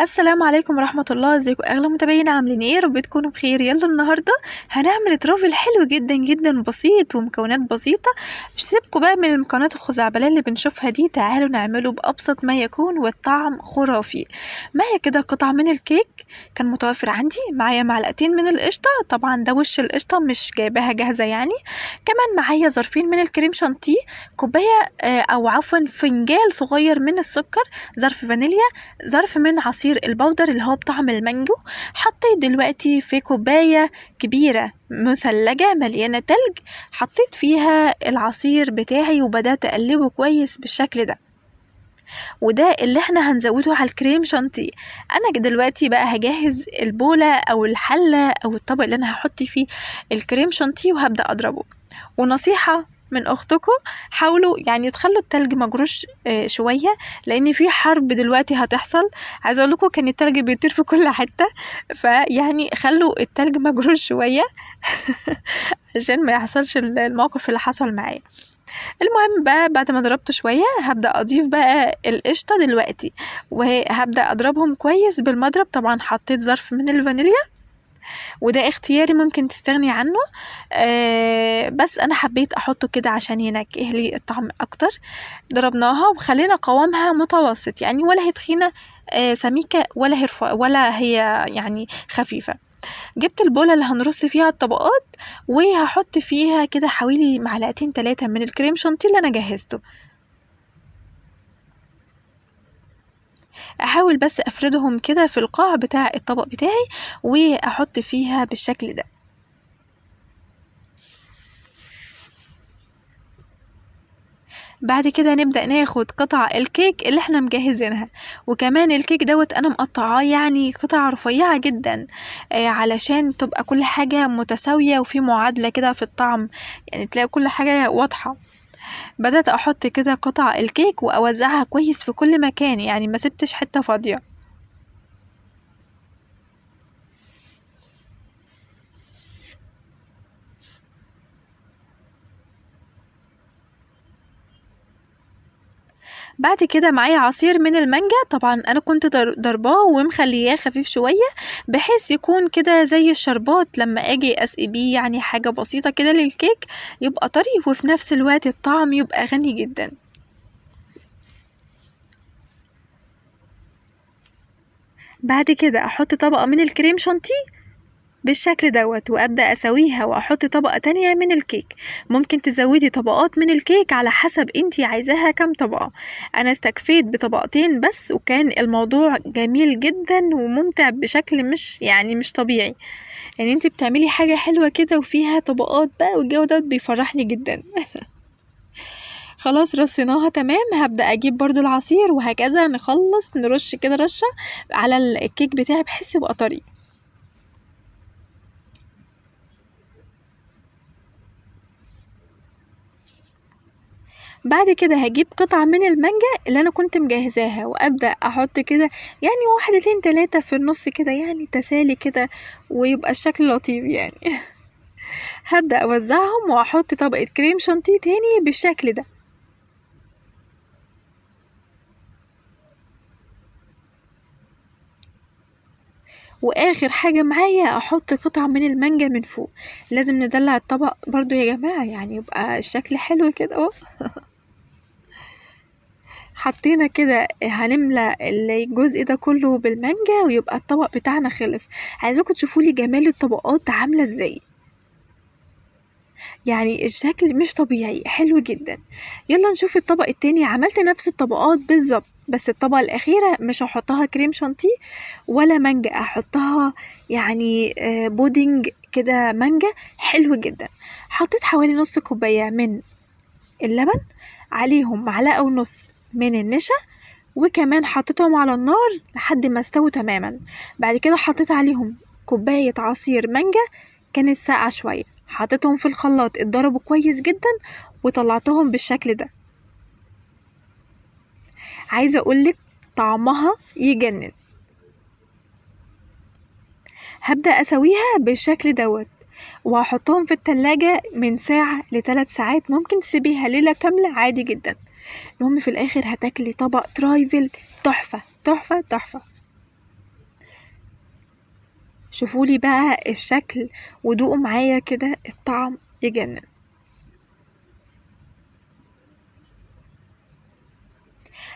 السلام عليكم ورحمة الله. ازيكم اغلى متابعين؟ عاملين ايه؟ رب تكونوا بخير. يلا النهارده هنعمل ترافل حلو جدا جدا بسيط ومكونات بسيطة. مش سيبكوا بقى من المكونات الخزعبلية اللي بنشوفها دي، تعالوا نعمله بأبسط ما يكون والطعم خرافي. معايا كده قطعة من الكيك كان متوفر عندي، معايا معلقتين من القشطة، طبعا ده وش القشطة مش جايباها جاهزة يعني. كمان معايا ظرفين من الكريم شانتيه، كوباية او عفوا فنجان صغير من السكر، ظرف فانيليا، ظرف من عصير البودر اللي هو بطعم المانجو. حطيت دلوقتي في كوباية كبيرة مثلجة مليانة تلج، حطيت فيها العصير بتاعي وبدأت أقلبه كويس بالشكل ده، وده اللي احنا هنزوده على الكريم شانتيه. انا دلوقتي بقى هجهز البولة او الحلة او الطبق اللي انا هحط فيه الكريم شانتيه وهبدأ اضربه. ونصيحة من اختكم، حاولوا يعني تخلوا التلج مجروش شوية، لان في حرب دلوقتي هتحصل. عايزه اقول لكم كان التلج بيطير في كل حتة، فيعني خلوا التلج مجروش شوية عشان ما يحصلش الموقف اللي حصل معايا. المهم بقى بعد ما ضربت شوية هبدأ أضيف بقى القشطة دلوقتي، وهبدأ أضربهم كويس بالمضرب. طبعا حطيت ظرف من الفانيليا وده اختياري، ممكن تستغني عنه، بس أنا حبيت أحطه كده عشان ينكه لي الطعم أكتر. ضربناها وخلينا قوامها متوسط يعني، ولا هي تخينة سميكة ولا هي ولا هي يعني خفيفة. جبت البولة اللي هنرص فيها الطبقات وهحط فيها كده حوالي معلقتين 3 من الكريم شانتيه اللي انا جهزته. احاول بس افردهم كده في القاع بتاع الطبق بتاعي واحط فيها بالشكل ده. بعد كده نبدأ ناخد قطع الكيك اللي احنا مجهزينها، وكمان الكيك دوت انا مقطعاه يعني قطع رفيعة جدا، علشان تبقى كل حاجة متساوية وفي معادلة كده في الطعم، يعني تلاقي كل حاجة واضحة. بدأت احط كده قطع الكيك واوزعها كويس في كل مكان، يعني ما سبتش حتة فاضية. بعد كده معايا عصير من المانجا، طبعا انا كنت ضرباه ومخلياه خفيف شوية بحيث يكون كده زي الشربات لما اجي اسقي بيه، يعني حاجة بسيطة كده للكيك يبقى طري وفي نفس الوقت الطعم يبقى غني جدا. بعد كده احط طبقة من الكريم شانتيه بالشكل دوت وابدأ اسويها واحط طبقة تانية من الكيك. ممكن تزودي طبقات من الكيك على حسب انتي عايزاها كام طبقة. انا استكفيت بطبقتين بس وكان الموضوع جميل جدا وممتع بشكل مش طبيعي. يعني انتي بتعملي حاجة حلوة كده وفيها طبقات بقى، والجو دوت بيفرحني جدا. خلاص رصيناها تمام، هبدأ اجيب برضو العصير وهكذا نخلص نرش كده رشة على الكيك بتاعي بحيث يبقى طري. بعد كده هجيب قطعة من المانجا اللي انا كنت مجهزاها وابدأ احط كده يعني 1 2 3 في النص كده، يعني تسالي كده ويبقى الشكل لطيف يعني. هبدأ اوزعهم واحط طبقة كريم شانتيه تاني بالشكل ده. واخر حاجة معايا احط قطعة من المانجا من فوق. لازم ندلع الطبق برضو يا جماعة، يعني يبقى الشكل حلو كده اهو. حطينا كده هنملى الجزء ده كله بالمانجا ويبقى الطبق بتاعنا خلص. عايزاكم تشوفولي جمال الطبقات عاملة ازاي، يعني الشكل مش طبيعي حلو جدا. يلا نشوف الطبق التاني. عملت نفس الطبقات بالظبط، بس الطبقة الأخيرة مش هحطها كريم شانتيه ولا مانجا، أحطها يعني بودنج كده مانجا حلو جدا. حطيت حوالي نص كوباية من اللبن، عليهم معلقة ونص من النشا، وكمان حطيتهم على النار لحد ما استووا تماما. بعد كده حطيت عليهم كوباية عصير مانجا كانت ساقعة شوية، حطيتهم في الخلاط اتضربوا كويس جدا وطلعتهم بالشكل ده. عايزة اقولك طعمها يجنن. هبدأ اسويها بالشكل دوت وهحطهم في التلاجة من ساعة ل3 ساعات، ممكن تسيبيها ليلة كاملة عادي جدا. المهم في الاخر هتاكلي طبق ترايفل تحفة تحفة تحفة. شوفولي بقى الشكل ودوقوا معايا كده، الطعم يجنن.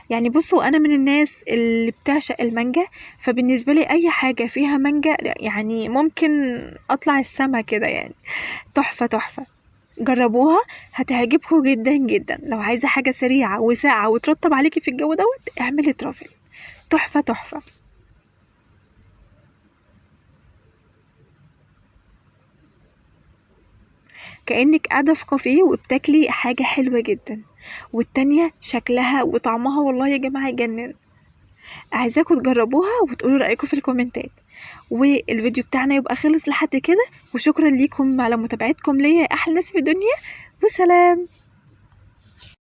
يعني بصوا انا من الناس اللي بتعشق المانجا، فبالنسبه لي اي حاجه فيها مانجا يعني ممكن اطلع السما كده يعني. تحفه تحفه، جربوها هتعجبكم جدا جدا. لو عايزه حاجه سريعه وساعه وترطب عليكي في الجو دوت، اعملي ترافل، تحفه تحفه. كأنك قاعدة في كافيه وبتاكلي حاجة حلوة جدا، والتانية شكلها وطعمها والله يا جماعة يجنن. عايزاكم تجربوها وتقولوا رأيكم في الكومنتات. والفيديو بتاعنا يبقى خلص لحد كده، وشكرا ليكم على متابعتكم ليا يا أحلى ناس في الدنيا، وسلام.